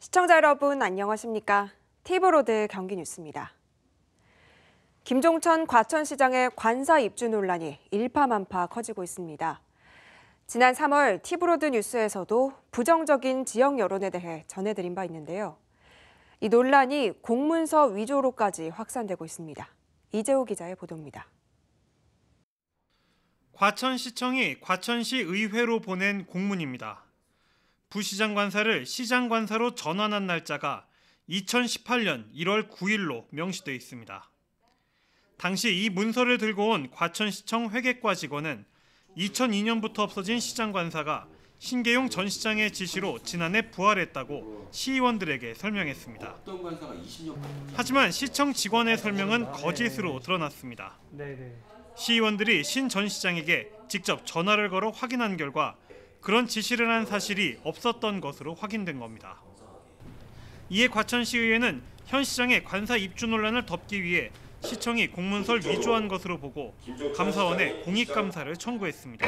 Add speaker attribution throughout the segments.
Speaker 1: 시청자 여러분 안녕하십니까? 티브로드 경기 뉴스입니다. 김종천 과천시장의 관사 입주 논란이 일파만파 커지고 있습니다. 지난 3월 티브로드 뉴스에서도 부정적인 지역 여론에 대해 전해드린 바 있는데요. 이 논란이 공문서 위조로까지 확산되고 있습니다. 이재호 기자의 보도입니다.
Speaker 2: 과천시청이 과천시 의회로 보낸 공문입니다. 부시장 관사를 시장 관사로 전환한 날짜가 2018년 1월 9일로 명시돼 있습니다. 당시 이 문서를 들고 온 과천시청 회계과 직원은 2002년부터 없어진 시장 관사가 신계용 전 시장의 지시로 지난해 부활했다고 시의원들에게 설명했습니다. 하지만 시청 직원의 설명은 거짓으로 드러났습니다. 시의원들이 신 전 시장에게 직접 전화를 걸어 확인한 결과 그런 지시를 한 사실이 없었던 것으로 확인된 겁니다. 이에 과천시의회는 현 시장의 관사 입주 논란을 덮기 위해 시청이 공문서를 위조한 것으로 보고 감사원에 공익감사를 청구했습니다.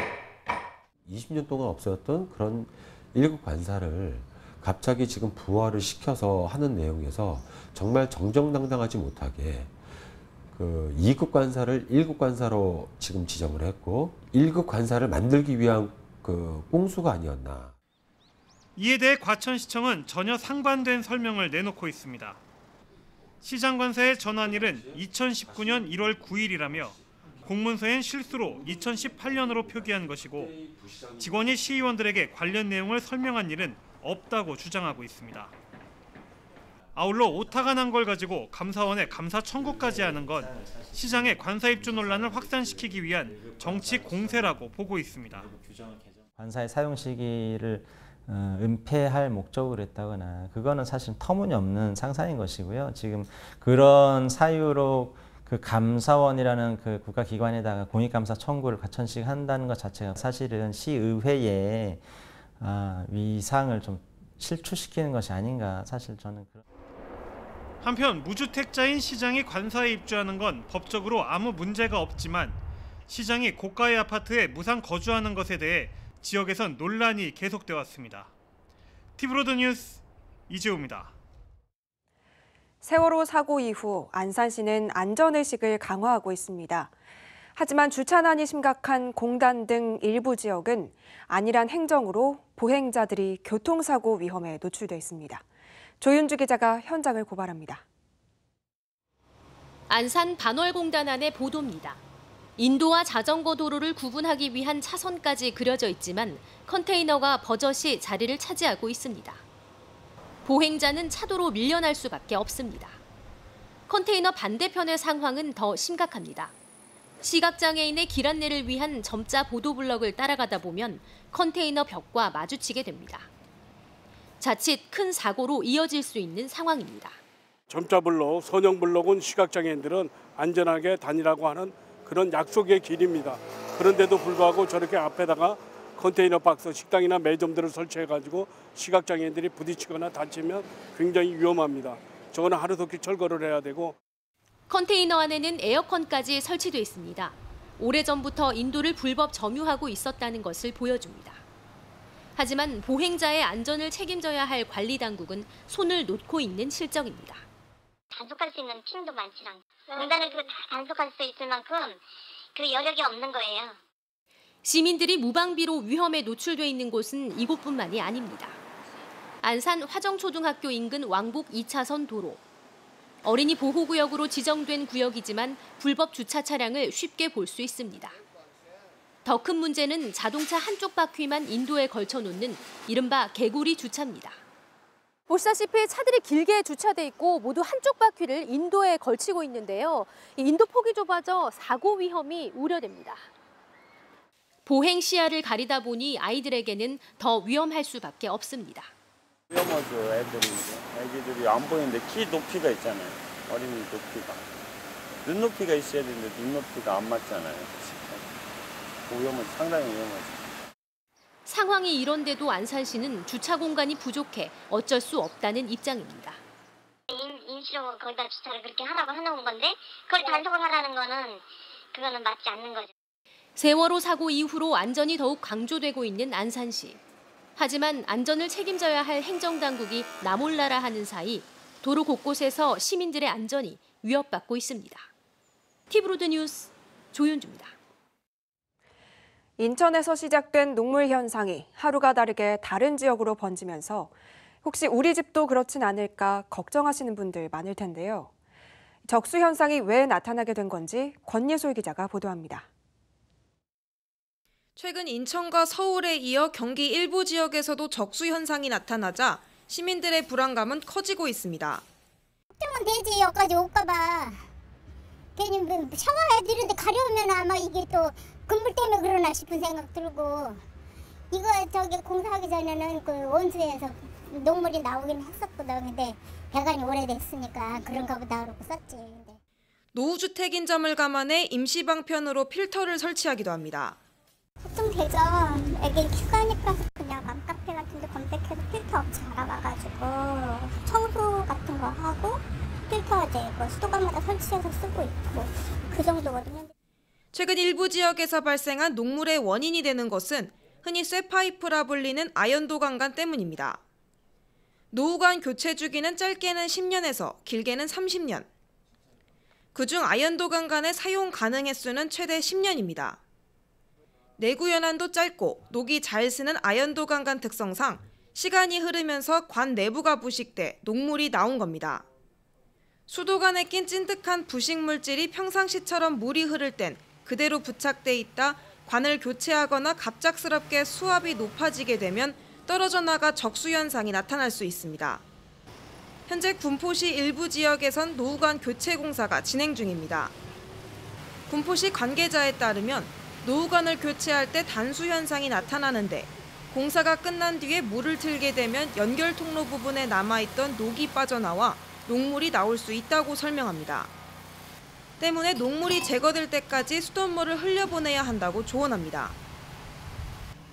Speaker 3: 20년 동안 없었던 그런 1급 관사를 갑자기 지금 부활을 시켜서 하는 내용에서 정말 정정당당하지 못하게 그 2급 관사를 1급 관사로 지금 지정을 했고 1급 관사를 만들기 위한 그 꼼수가 아니었나.
Speaker 2: 이에 대해 과천시청은 전혀 상반된 설명을 내놓고 있습니다. 시장 관사의 전환일은 2019년 1월 9일이라며 공문서엔 실수로 2018년으로 표기한 것이고 직원이 시의원들에게 관련 내용을 설명한 일은 없다고 주장하고 있습니다. 아울러 오타가 난 걸 가지고 감사원에 감사 청구까지 하는 건 시장의 관사 입주 논란을 확산시키기 위한 정치 공세라고 보고 있습니다.
Speaker 4: 관사의 사용 시기를 은폐할 목적으로 했다거나 그거는 사실 터무니없는 상상인 것이고요. 지금 그런 사유로 그 감사원이라는 그 국가기관에다가 공익감사 청구를 과천시가 한다는 것 자체가 사실은 시의회의 위상을 좀 실추시키는 것이 아닌가 사실 저는 그런.
Speaker 2: 한편 무주택자인 시장이 관사에 입주하는 건 법적으로 아무 문제가 없지만 시장이 고가의 아파트에 무상 거주하는 것에 대해 지역에선 논란이 계속돼 왔습니다. 티브로드 뉴스 이재호입니다.
Speaker 1: 세월호 사고 이후 안산시는 안전의식을 강화하고 있습니다. 하지만 주차난이 심각한 공단 등 일부 지역은 안일한 행정으로 보행자들이 교통사고 위험에 노출돼 있습니다. 조윤주 기자가 현장을 고발합니다.
Speaker 5: 안산 반월공단 안의 보도입니다. 인도와 자전거 도로를 구분하기 위한 차선까지 그려져 있지만 컨테이너가 버젓이 자리를 차지하고 있습니다. 보행자는 차도로 밀려날 수밖에 없습니다. 컨테이너 반대편의 상황은 더 심각합니다. 시각장애인의 길 안내를 위한 점자 보도블럭을 따라가다 보면 컨테이너 벽과 마주치게 됩니다. 자칫 큰 사고로 이어질 수 있는 상황입니다.
Speaker 6: 점자블록, 선형블록은 시각장애인들은 안전하게 다니라고 하는 그런 약속의 길입니다. 그런데도 불구하고 저렇게 앞에다가 컨테이너 박스, 식당이나 매점들을 설치해가지고 시각장애인들이 부딪히거나 다치면 굉장히 위험합니다. 저거는 하루속히 철거를 해야 되고.
Speaker 5: 컨테이너 안에는 에어컨까지 설치돼 있습니다. 오래전부터 인도를 불법 점유하고 있었다는 것을 보여줍니다. 하지만 보행자의 안전을 책임져야 할 관리 당국은 손을 놓고 있는 실정입니다.
Speaker 7: 단속할 수 있는 팀도 많지 않고 공단을 단속할 수 있을 만큼 그 여력이 없는 거예요.
Speaker 5: 시민들이 무방비로 위험에 노출돼 있는 곳은 이곳뿐만이 아닙니다. 안산 화정초등학교 인근 왕복 2차선 도로. 어린이 보호구역으로 지정된 구역이지만 불법 주차 차량을 쉽게 볼 수 있습니다. 더 큰 문제는 자동차 한쪽 바퀴만 인도에 걸쳐 놓는 이른바 개구리 주차입니다.
Speaker 8: 보시다시피 차들이 길게 주차돼 있고 모두 한쪽 바퀴를 인도에 걸치고 있는데요. 인도 폭이 좁아져 사고 위험이 우려됩니다.
Speaker 5: 보행 시야를 가리다 보니 아이들에게는 더 위험할 수밖에 없습니다.
Speaker 9: 위험하죠. 애기들이 안 보이는데 키 높이가 있잖아요. 어린이 높이가. 눈높이가 있어야 되는데 눈높이가 안 맞잖아요. 위험은 상당히 위험하죠.
Speaker 5: 상황이 이런데도 안산시는 주차 공간이 부족해 어쩔 수 없다는 입장입니다.
Speaker 7: 임시로 거기다 주차를 그렇게 하라고 해놓은 건데 그걸 단속을 하라는 거는 그거는 맞지 않는 거죠.
Speaker 5: 세월호 사고 이후로 안전이 더욱 강조되고 있는 안산시. 하지만 안전을 책임져야 할 행정당국이 나몰라라 하는 사이 도로 곳곳에서 시민들의 안전이 위협받고 있습니다. 티브로드 뉴스 조윤주입니다.
Speaker 1: 인천에서 시작된 녹물 현상이 하루가 다르게 다른 지역으로 번지면서 혹시 우리 집도 그렇진 않을까 걱정하시는 분들 많을 텐데요. 적수 현상이 왜 나타나게 된 건지 권예솔 기자가 보도합니다.
Speaker 10: 최근 인천과 서울에 이어 경기 일부 지역에서도 적수 현상이 나타나자 시민들의 불안감은 커지고 있습니다.
Speaker 11: 걱정은 되지. 여기까지 올까 봐. 괜히 샤워해드리는데 가려우면 아마 이게 또 그물 때문에 그러나 싶은 생각 들고, 이거 저기 공사하기 전에는 그 온수에서 녹물이 나오긴 했었거든. 근데 배관이 오래됐으니까 그런가 보다 그러고 썼지.
Speaker 10: 노후주택인 점을 감안해 임시방편으로 필터를 설치하기도 합니다.
Speaker 11: 걱정되죠. 애기 휴가니까 그냥 맘카페 같은 데 검색해서 필터 업체 알아봐가지고 청소 같은 거 하고 필터 이제 뭐 수도관마다 설치해서 쓰고 있고 그 정도거든요.
Speaker 10: 최근 일부 지역에서 발생한 녹물의 원인이 되는 것은 흔히 쇠파이프라 불리는 아연도 강간 때문입니다. 노후관 교체 주기는 짧게는 10년에서 길게는 30년. 그중 아연도 강간의 사용 가능 횟수는 최대 10년입니다. 내구 연한도 짧고 녹이 잘 쓰는 아연도 강간 특성상 시간이 흐르면서 관 내부가 부식돼 녹물이 나온 겁니다. 수도관에 낀 찐득한 부식 물질이 평상시처럼 물이 흐를 땐 그대로 부착돼 있다 관을 교체하거나 갑작스럽게 수압이 높아지게 되면 떨어져 나가 적수 현상이 나타날 수 있습니다. 현재 군포시 일부 지역에선 노후관 교체 공사가 진행 중입니다. 군포시 관계자에 따르면 노후관을 교체할 때 단수 현상이 나타나는데 공사가 끝난 뒤에 물을 틀게 되면 연결 통로 부분에 남아있던 녹이 빠져나와 녹물이 나올 수 있다고 설명합니다. 때문에 녹물이 제거될 때까지 수돗물을 흘려보내야 한다고 조언합니다.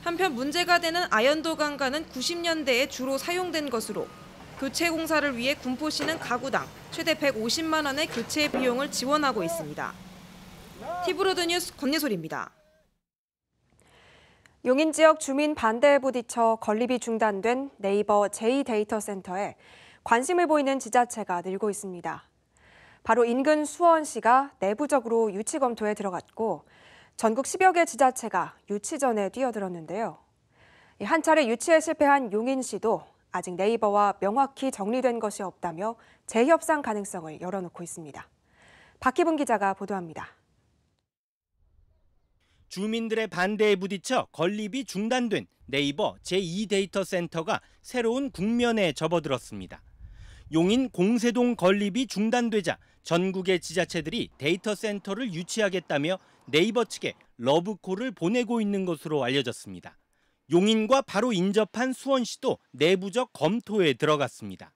Speaker 10: 한편 문제가 되는 아연도 강간은 90년대에 주로 사용된 것으로 교체 공사를 위해 군포시는 가구당 최대 150만 원의 교체 비용을 지원하고 있습니다. 티브로드 뉴스 권예솔입니다.
Speaker 1: 용인 지역 주민 반대에 부딪혀 건립이 중단된 네이버 제2데이터센터에 관심을 보이는 지자체가 늘고 있습니다. 바로 인근 수원시가 내부적으로 유치 검토에 들어갔고 전국 10여 개 지자체가 유치전에 뛰어들었는데요. 한 차례 유치에 실패한 용인시도 아직 네이버와 명확히 정리된 것이 없다며 재협상 가능성을 열어놓고 있습니다. 박희분 기자가 보도합니다.
Speaker 12: 주민들의 반대에 부딪혀 건립이 중단된 네이버 제2데이터센터가 새로운 국면에 접어들었습니다. 용인 공세동 건립이 중단되자 전국의 지자체들이 데이터센터를 유치하겠다며 네이버 측에 러브콜을 보내고 있는 것으로 알려졌습니다. 용인과 바로 인접한 수원시도 내부적 검토에 들어갔습니다.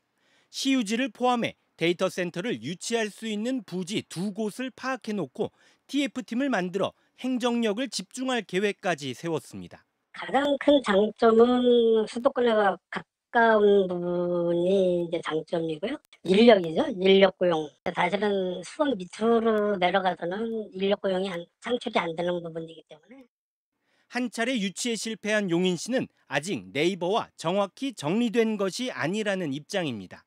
Speaker 12: 시유지를 포함해 데이터센터를 유치할 수 있는 부지 2곳을 파악해놓고 TF팀을 만들어 행정력을 집중할 계획까지 세웠습니다.
Speaker 13: 가장 큰 장점은 수도권과 가까운 부분이 이제 장점이고요. 인력이죠. 인력 고용. 사실은 수원 밑으로 내려가서는 인력 고용이 창출이 안 되는 부분이기 때문에.
Speaker 12: 한 차례 유치에 실패한 용인시는 아직 네이버와 정확히 정리된 것이 아니라는 입장입니다.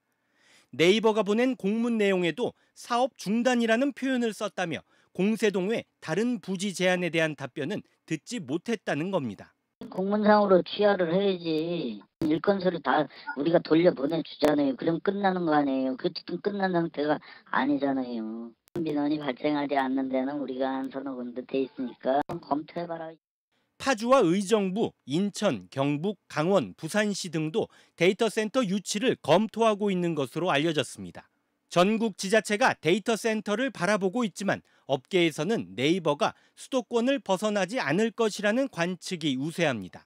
Speaker 12: 네이버가 보낸 공문 내용에도 사업 중단이라는 표현을 썼다며 공세동 외 다른 부지 제안에 대한 답변은 듣지 못했다는 겁니다.
Speaker 14: 공문상으로 취하를 해야지. 일건서를 다 우리가 돌려보내주잖아요. 그럼 끝나는 거 아니에요. 그것도 끝난 상태가 아니잖아요. 민원이 발생하지 않는 데는 우리가 한 서너 군데 돼 있으니까 검토해봐라.
Speaker 12: 파주와 의정부, 인천, 경북, 강원, 부산시 등도 데이터센터 유치를 검토하고 있는 것으로 알려졌습니다. 전국 지자체가 데이터센터를 바라보고 있지만 업계에서는 네이버가 수도권을 벗어나지 않을 것이라는 관측이 우세합니다.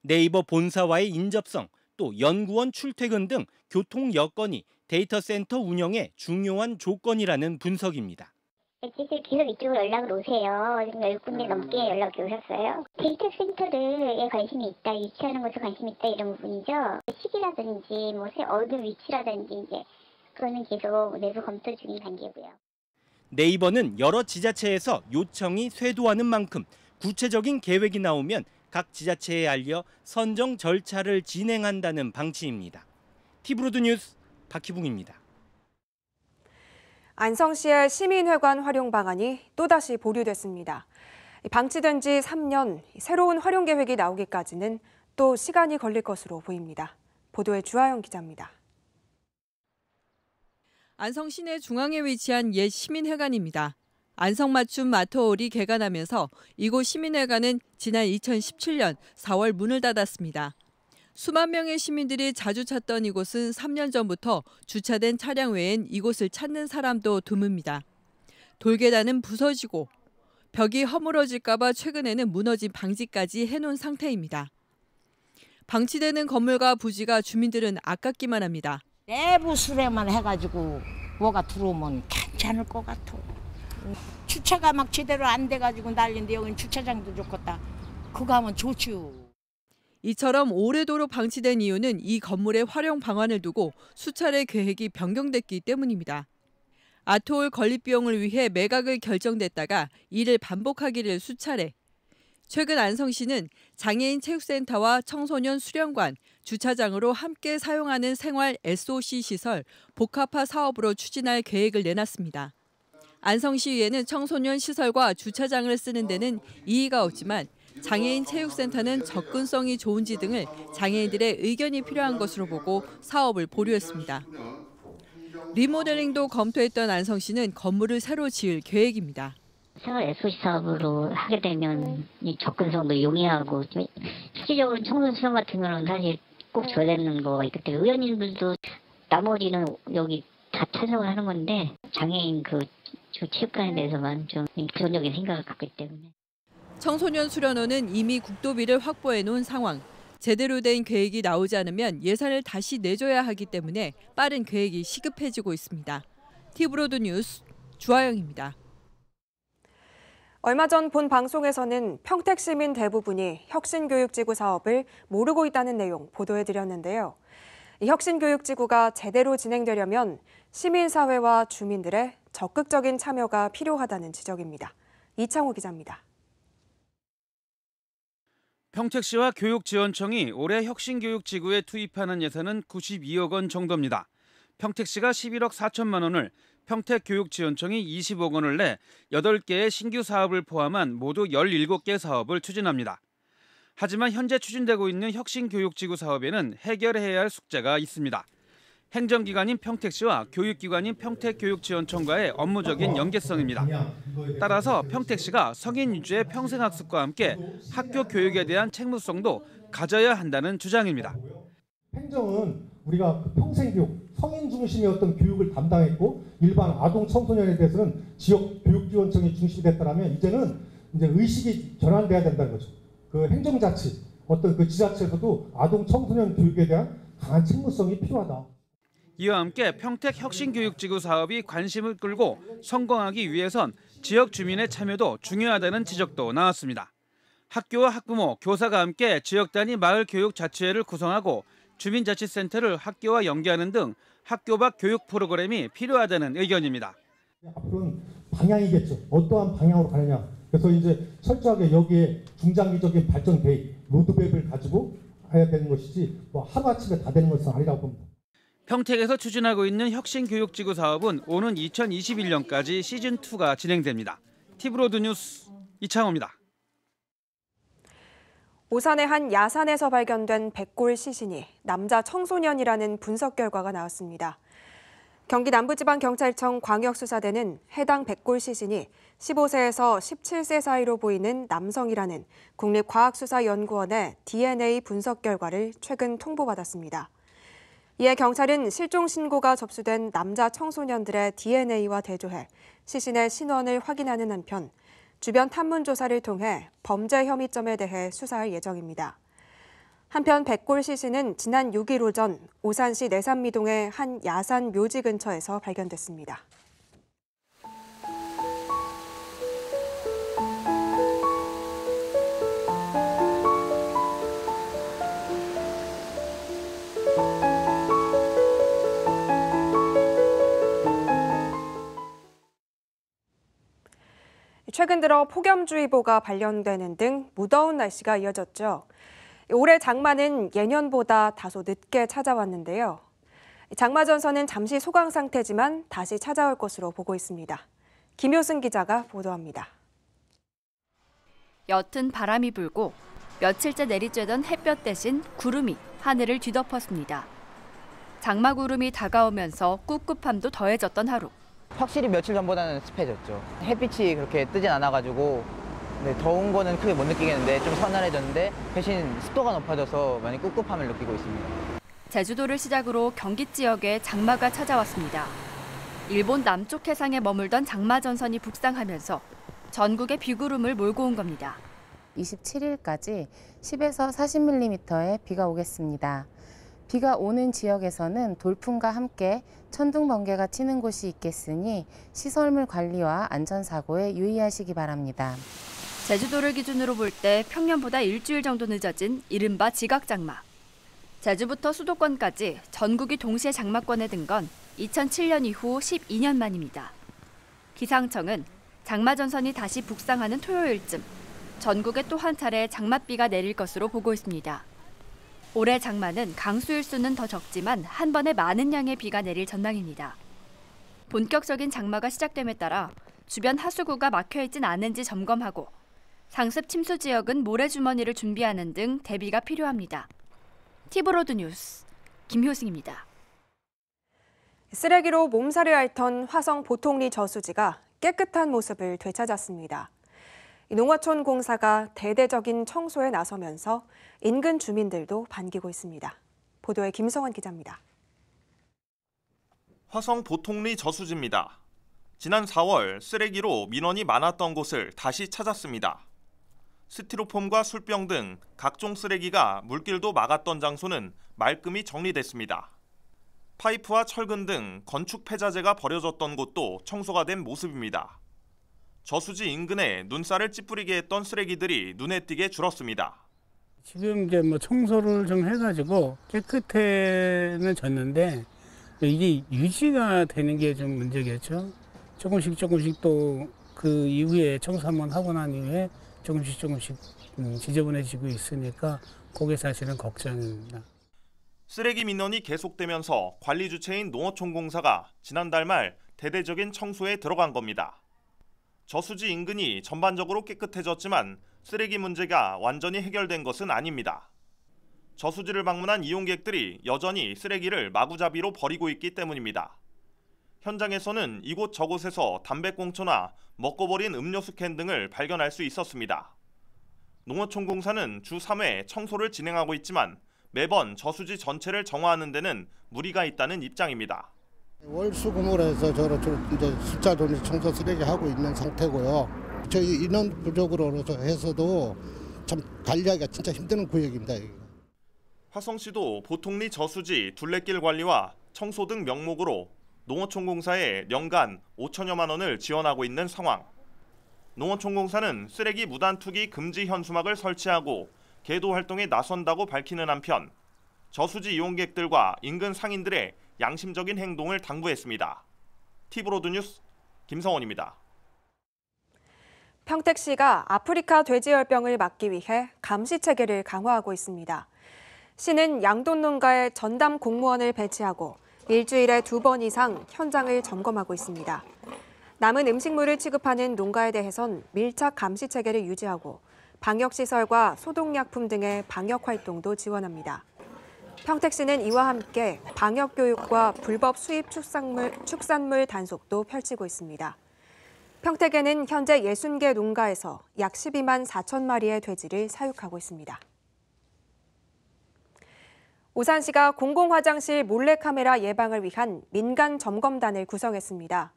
Speaker 12: 네이버 본사와의 인접성, 또 연구원 출퇴근 등 교통 여건이 데이터센터 운영의 중요한 조건이라는 분석입니다.
Speaker 7: 계속 이쪽으로 연락을 오세요. 지금 10군데 넘게 연락이 오셨어요. 데이터 센터에 관심이 있다, 유치하는 것에 관심이 있다 이런 부분이죠. 시기라든지 어느 위치라든지 이제 그거는 계속 내부 검토 중인 단계고요.
Speaker 12: 네이버는 여러 지자체에서 요청이 쇄도하는 만큼 구체적인 계획이 나오면 각 지자체에 알려 선정 절차를 진행한다는 방침입니다. 티브로드 뉴스 박희붕입니다.
Speaker 1: 안성시의 시민회관 활용 방안이 또다시 보류됐습니다. 방치된 지 3년, 새로운 활용 계획이 나오기까지는 또 시간이 걸릴 것으로 보입니다. 보도에 주하영 기자입니다.
Speaker 15: 안성 시내 중앙에 위치한 옛 시민회관입니다. 안성맞춤 마터홀이 개관하면서 이곳 시민회관은 지난 2017년 4월 문을 닫았습니다. 수만 명의 시민들이 자주 찾던 이곳은 3년 전부터 주차된 차량 외엔 이곳을 찾는 사람도 드뭅니다. 돌계단은 부서지고 벽이 허물어질까 봐 최근에는 무너진 방지까지 해놓은 상태입니다. 방치되는 건물과 부지가 주민들은 아깝기만 합니다.
Speaker 16: 내부 수레만 해가지고 뭐가 들어오면 괜찮을 것 같아. 주차가 막 제대로 안 돼가지고 난리인데 여기는 주차장도 좋겠다. 그거 하면 좋지요.
Speaker 15: 이처럼 오래도록 방치된 이유는 이 건물의 활용 방안을 두고 수차례 계획이 변경됐기 때문입니다. 아트홀 건립 비용을 위해 매각을 결정됐다가 이를 반복하기를 수차례. 최근 안성시는 장애인 체육센터와 청소년 수련관, 주차장으로 함께 사용하는 생활 SOC 시설 복합화 사업으로 추진할 계획을 내놨습니다. 안성시의회는 청소년 시설과 주차장을 쓰는 데는 이의가 없지만 장애인 체육센터는 접근성이 좋은지 등을 장애인들의 의견이 필요한 것으로 보고 사업을 보류했습니다. 리모델링도 검토했던 안성시는 건물을 새로 지을 계획입니다.
Speaker 14: 생활 SOC 사업으로 하게 되면 이 접근성도 용이하고 실질적으로 청소년 수련 같은 거는 사실 꼭 줘야 되는 거가 있기 때문에 의원님들도 나머지는 여기 다 찬성을 하는 건데 장애인 그 체육관에 대해서만 좀 부정적인 생각을 갖기 때문에.
Speaker 15: 청소년 수련원은 이미 국도비를 확보해 놓은 상황. 제대로 된 계획이 나오지 않으면 예산을 다시 내줘야 하기 때문에 빠른 계획이 시급해지고 있습니다. 티브로드 뉴스 주하영입니다.
Speaker 1: 얼마 전 본 방송에서는 평택 시민 대부분이 혁신교육지구 사업을 모르고 있다는 내용 보도해드렸는데요. 이 혁신교육지구가 제대로 진행되려면 시민사회와 주민들의 적극적인 참여가 필요하다는 지적입니다. 이창호 기자입니다.
Speaker 17: 평택시와 교육지원청이 올해 혁신교육지구에 투입하는 예산은 92억 원 정도입니다. 평택시가 11억 4천만 원을, 평택교육지원청이 20억 원을 내 8개의 신규 사업을 포함한 모두 17개 사업을 추진합니다. 하지만 현재 추진되고 있는 혁신교육지구 사업에는 해결해야 할 숙제가 있습니다. 행정기관인 평택시와 교육기관인 평택교육지원청과의 업무적인 연계성입니다. 따라서 평택시가 성인 위주의 평생학습과 함께 학교 교육에 대한 책무성도 가져야 한다는 주장입니다.
Speaker 18: 행정은 우리가 평생교육, 성인 중심의 어떤 교육을 담당했고 일반 아동 청소년에 대해서는 지역 교육지원청이 중심이 됐다면 이제는 의식이 전환돼야 된다는 거죠. 그 행정자치, 어떤 그 지자체에서도 아동 청소년 교육에 대한 강한 책무성이 필요하다.
Speaker 17: 이와 함께 평택 혁신교육지구 사업이 관심을 끌고 성공하기 위해선 지역 주민의 참여도 중요하다는 지적도 나왔습니다. 학교와 학부모, 교사가 함께 지역 단위 마을교육자치회를 구성하고 주민자치센터를 학교와 연계하는 등 학교 밖 교육 프로그램이 필요하다는 의견입니다.
Speaker 18: 앞으로는 방향이겠죠. 어떠한 방향으로 가느냐. 그래서 이제 철저하게 여기에 중장기적인 발전 계획, 로드맵을 가지고 해야 되는 것이지 하루아침에 다 되는 것은 아니라고 봅니다.
Speaker 17: 평택에서 추진하고 있는 혁신교육지구 사업은 오는 2021년까지 시즌2가 진행됩니다. 티브로드 뉴스 이창호입니다.
Speaker 1: 오산의 한 야산에서 발견된 백골 시신이 남자 청소년이라는 분석 결과가 나왔습니다. 경기 남부지방경찰청 광역수사대는 해당 백골 시신이 15세에서 17세 사이로 보이는 남성이라는 국립과학수사연구원의 DNA 분석 결과를 최근 통보받았습니다. 이에 경찰은 실종 신고가 접수된 남자 청소년들의 DNA와 대조해 시신의 신원을 확인하는 한편 주변 탐문 조사를 통해 범죄 혐의점에 대해 수사할 예정입니다. 한편 백골 시신은 지난 6일 오전 오산시 내산미동의 한 야산 묘지 근처에서 발견됐습니다. 최근 들어 폭염주의보가 발령되는 등 무더운 날씨가 이어졌죠. 올해 장마는 예년보다 다소 늦게 찾아왔는데요. 장마 전선은 잠시 소강 상태지만 다시 찾아올 것으로 보고 있습니다. 김효승 기자가 보도합니다.
Speaker 19: 옅은 바람이 불고 며칠째 내리쬐던 햇볕 대신 구름이 하늘을 뒤덮었습니다. 장마 구름이 다가오면서 꿉꿉함도 더해졌던 하루.
Speaker 20: 확실히 며칠 전보다는 습해졌죠. 햇빛이 그렇게 뜨진 않아가지고 더운 거는 크게 못 느끼겠는데 좀 서늘해졌는데 대신 습도가 높아져서 많이 꿉꿉함을 느끼고 있습니다.
Speaker 19: 제주도를 시작으로 경기 지역에 장마가 찾아왔습니다. 일본 남쪽 해상에 머물던 장마 전선이 북상하면서 전국에 비구름을 몰고 온 겁니다.
Speaker 21: 27일까지 10에서 40mm의 비가 오겠습니다. 비가 오는 지역에서는 돌풍과 함께 천둥 번개가 치는 곳이 있겠으니 시설물 관리와 안전사고에 유의하시기 바랍니다.
Speaker 19: 제주도를 기준으로 볼 때 평년보다 일주일 정도 늦어진 이른바 지각장마. 제주부터 수도권까지 전국이 동시에 장마권에 든 건 2007년 이후 12년 만입니다. 기상청은 장마 전선이 다시 북상하는 토요일쯤 전국에 또 한 차례 장맛비가 내릴 것으로 보고 있습니다. 올해 장마는 강수일수는 더 적지만 한 번에 많은 양의 비가 내릴 전망입니다. 본격적인 장마가 시작됨에 따라 주변 하수구가 막혀있진 않은지 점검하고 상습 침수 지역은 모래주머니를 준비하는 등 대비가 필요합니다. 티브로드 뉴스 김효승입니다.
Speaker 1: 쓰레기로 몸살을 앓던 화성 보통리 저수지가 깨끗한 모습을 되찾았습니다. 농어촌 공사가 대대적인 청소에 나서면서 인근 주민들도 반기고 있습니다. 보도에 김성원 기자입니다.
Speaker 22: 화성 보통리 저수지입니다. 지난 4월 쓰레기로 민원이 많았던 곳을 다시 찾았습니다. 스티로폼과 술병 등 각종 쓰레기가 물길도 막았던 장소는 말끔히 정리됐습니다. 파이프와 철근 등 건축 폐자재가 버려졌던 곳도 청소가 된 모습입니다. 저수지 인근에 눈살을 찌푸리게 했던 쓰레기들이 눈에 띄게 줄었습니다.
Speaker 23: 지금 이제 청소를 좀 해가지고 깨끗해는 졌는데 이게 유지가 되는 게 좀 문제겠죠. 조금씩 또 그 이후에 청소 한번 하고 난 이후에 조금씩 지저분해지고 있으니까 그게 사실은 걱정입니다.
Speaker 22: 쓰레기 민원이 계속되면서 관리 주체인 농어촌공사가 지난달 말 대대적인 청소에 들어간 겁니다. 저수지 인근이 전반적으로 깨끗해졌지만 쓰레기 문제가 완전히 해결된 것은 아닙니다. 저수지를 방문한 이용객들이 여전히 쓰레기를 마구잡이로 버리고 있기 때문입니다. 현장에서는 이곳 저곳에서 담배꽁초나 먹고 버린 음료수 캔 등을 발견할 수 있었습니다. 농어촌공사는 주 3회 청소를 진행하고 있지만 매번 저수지 전체를 정화하는 데는 무리가 있다는 입장입니다.
Speaker 24: 월수금으로 저로 이제 숫자 돌리 청소 쓰레기 하고 있는 상태고요. 저희 인원 부족으로 해서도 참 관리하기가 진짜 힘든 구역입니다.
Speaker 22: 화성시도 보통리 저수지 둘레길 관리와 청소 등 명목으로 농어촌공사에 연간 5천여만 원을 지원하고 있는 상황. 농어촌공사는 쓰레기 무단 투기 금지 현수막을 설치하고 계도 활동에 나선다고 밝히는 한편 저수지 이용객들과 인근 상인들의 양심적인 행동을 당부했습니다. 티브로드 뉴스 김성원입니다.
Speaker 1: 평택시가 아프리카 돼지열병을 막기 위해 감시 체계를 강화하고 있습니다. 시는 양돈 농가에 전담 공무원을 배치하고 일주일에 2번 이상 현장을 점검하고 있습니다. 남은 음식물을 취급하는 농가에 대해선 밀착 감시 체계를 유지하고 방역시설과 소독약품 등의 방역 활동도 지원합니다. 평택시는 이와 함께 방역교육과 불법 수입 축산물 단속도 펼치고 있습니다. 평택에는 현재 60개 농가에서 약 12만 4천 마리의 돼지를 사육하고 있습니다. 오산시가 공공화장실 몰래카메라 예방을 위한 민간점검단을 구성했습니다.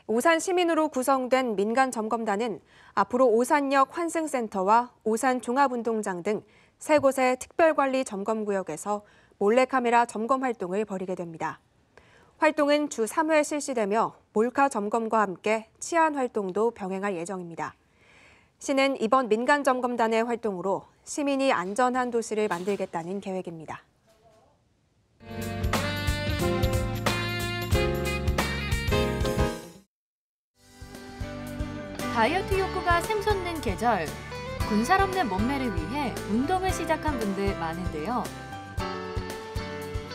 Speaker 1: 오산 시민으로 구성된 민간점검단은 앞으로 오산역 환승센터와 오산 종합운동장 등 3곳의 특별관리 점검구역에서 몰래카메라 점검 활동을 벌이게 됩니다. 활동은 주 3회 실시되며 몰카 점검과 함께 치안 활동도 병행할 예정입니다. 시는 이번 민간점검단의 활동으로 시민이 안전한 도시를 만들겠다는 계획입니다.
Speaker 19: 다이어트 욕구가 샘솟는 계절, 군살 없는 몸매를 위해 운동을 시작한 분들 많은데요.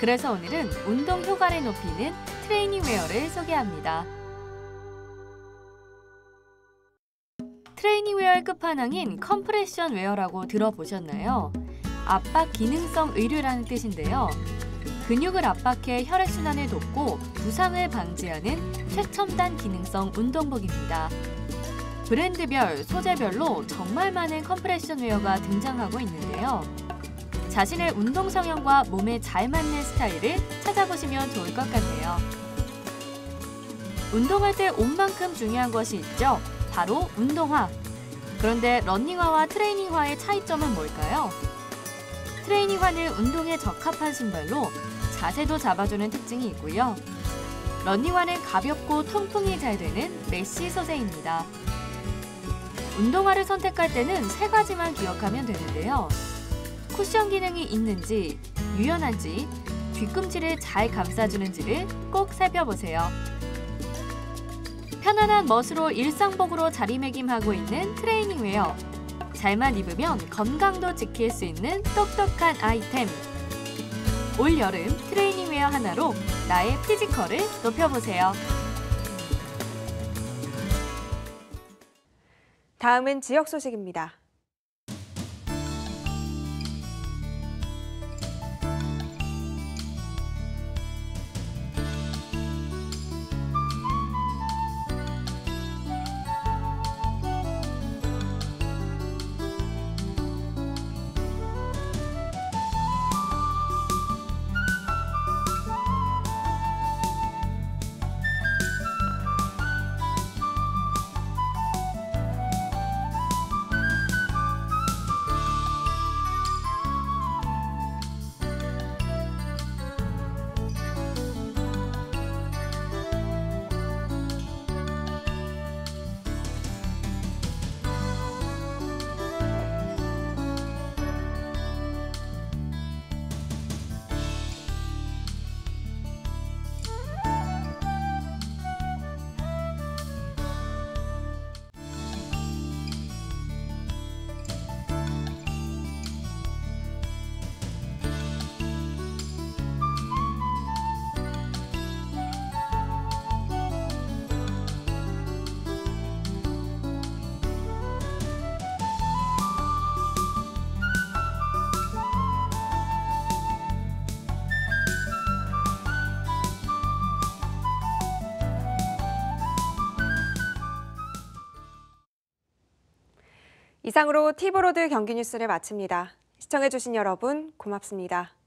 Speaker 19: 그래서 오늘은 운동 효과를 높이는 트레이닝 웨어를 소개합니다. 트레이닝 웨어의 끝판왕인 컴프레션 웨어라고 들어보셨나요? 압박 기능성 의류라는 뜻인데요. 근육을 압박해 혈액순환을 돕고 부상을 방지하는 최첨단 기능성 운동복입니다. 브랜드별, 소재별로 정말 많은 컴프레션 웨어가 등장하고 있는데요. 자신의 운동 성향과 몸에 잘 맞는 스타일을 찾아보시면 좋을 것 같네요. 운동할 때 옷만큼 중요한 것이 있죠. 바로 운동화. 그런데 러닝화와 트레이닝화의 차이점은 뭘까요? 트레이닝화는 운동에 적합한 신발로 자세도 잡아주는 특징이 있고요. 러닝화는 가볍고 통풍이 잘 되는 메쉬 소재입니다. 운동화를 선택할 때는 세 가지만 기억하면 되는데요. 쿠션 기능이 있는지, 유연한지, 뒤꿈치를 잘 감싸주는지를 꼭 살펴보세요. 편안한 멋으로 일상복으로 자리매김하고 있는 트레이닝 웨어. 잘만 입으면 건강도 지킬 수 있는 똑똑한 아이템. 올여름 트레이닝 웨어 하나로 나의 피지컬을 높여보세요.
Speaker 1: 다음은 지역 소식입니다. 이상으로 티브로드 경기 뉴스를 마칩니다. 시청해주신 여러분 고맙습니다.